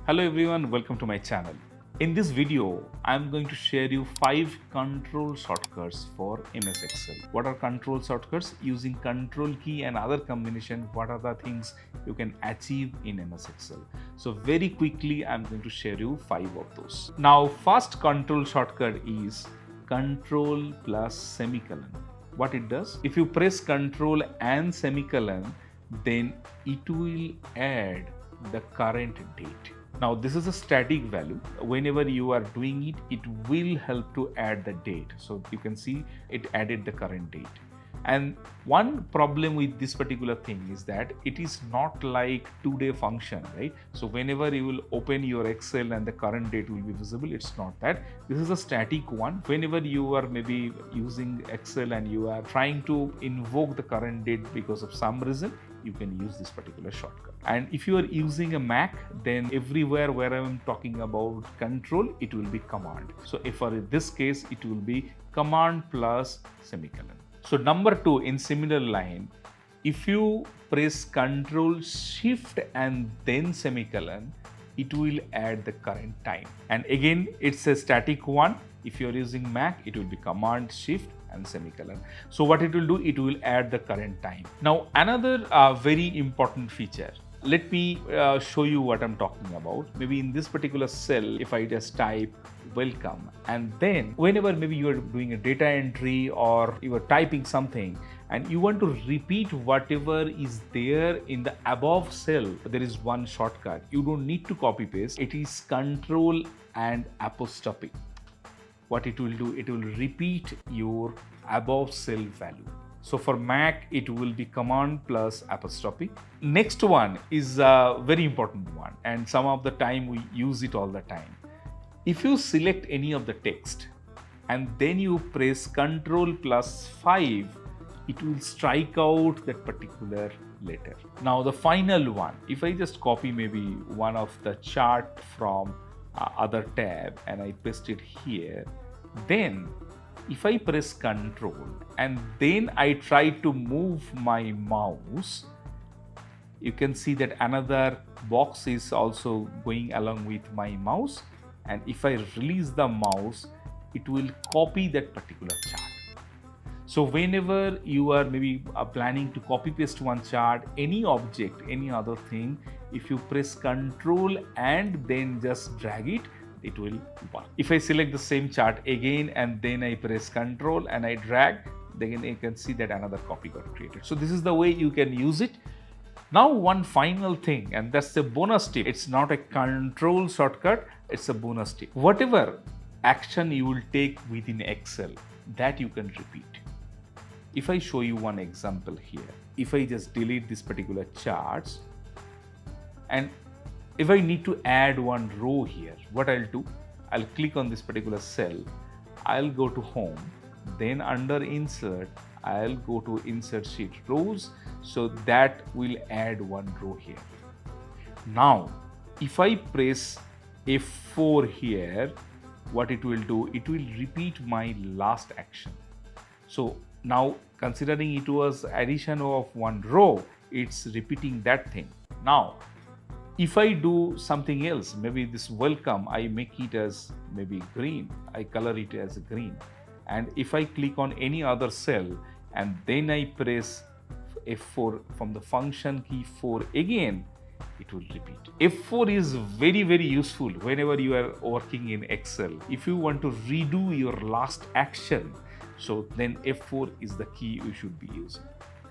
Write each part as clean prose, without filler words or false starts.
Hello everyone, welcome to my channel. In this video, I'm going to share you 5 control shortcuts for MS Excel. What are control shortcuts? Using control key and other combination, what are the things you can achieve in MS Excel? So very quickly, I'm going to share you 5 of those. Now, first control shortcut is control plus semicolon. What it does? If you press control and semicolon, then it will add the current date. Now this is a static value. Whenever you are doing it, it will help to add the date. So you can see it added the current date. And one problem with this particular thing is that it is not like two-day function, right? So whenever you will open your Excel and the current date will be visible, it's not that. This is a static one. Whenever you are maybe using Excel and you are trying to invoke the current date because of some reason, you can use this particular shortcut. And if you are using a Mac, then everywhere where I'm talking about control, it will be command. So if for this case, it will be command plus semicolon. So number 2, in similar line, if you press Control Shift and then semicolon, it will add the current time. And again, it's a static one. If you're using Mac, it will be Command Shift and semicolon. So what it will do, it will add the current time. Now another very important feature. Let me show you what I'm talking about. Maybe in this particular cell, if I just type welcome, and then whenever maybe you are doing a data entry or you are typing something and you want to repeat whatever is there in the above cell, there is one shortcut. You don't need to copy paste. It is control and apostrophe. What it will do, it will repeat your above cell value. So for Mac, it will be command plus apostrophe. Next one is a very important one, and some of the time we use it all the time. If you select any of the text and then you press Control plus 5, it will strike out that particular letter. Now the final one, if I just copy maybe one of the chart from other tab and I paste it here, then if I press Control and then I try to move my mouse, you can see that another box is also going along with my mouse. And if I release the mouse, it will copy that particular chart. So whenever you are maybe planning to copy paste one chart, any object, any other thing, if you press Control and then just drag it, it will work. If I select the same chart again and then I press Control and I drag, then you can see that another copy got created. So this is the way you can use it. Now one final thing, and that's the bonus tip. It's not a control shortcut, it's a bonus tip. Whatever action you will take within Excel, that you can repeat. If I show you one example here, if I just delete this particular charts, and if I need to add one row here, what I'll do, I'll click on this particular cell, I'll go to Home, then under Insert, I'll go to Insert Sheet Rows, so that will add one row here. Now, if I press F4 here, what it will do, it will repeat my last action. So now considering it was addition of one row, it's repeating that thing. Now, if I do something else, maybe this welcome, I make it as maybe green, I color it as green. And if I click on any other cell and then I press F4 from the function key 4 again, it will repeat. F4 is very, very useful whenever you are working in Excel. If you want to redo your last action, so then F4 is the key you should be using.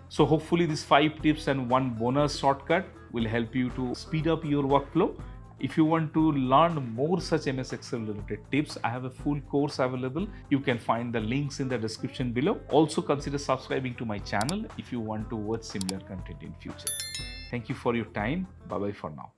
So hopefully these 5 tips and one bonus shortcut will help you to speed up your workflow. If you want to learn more such MS Excel related tips, I have a full course available. You can find the links in the description below. Also consider subscribing to my channel if you want to watch similar content in future. Thank you for your time. Bye bye for now.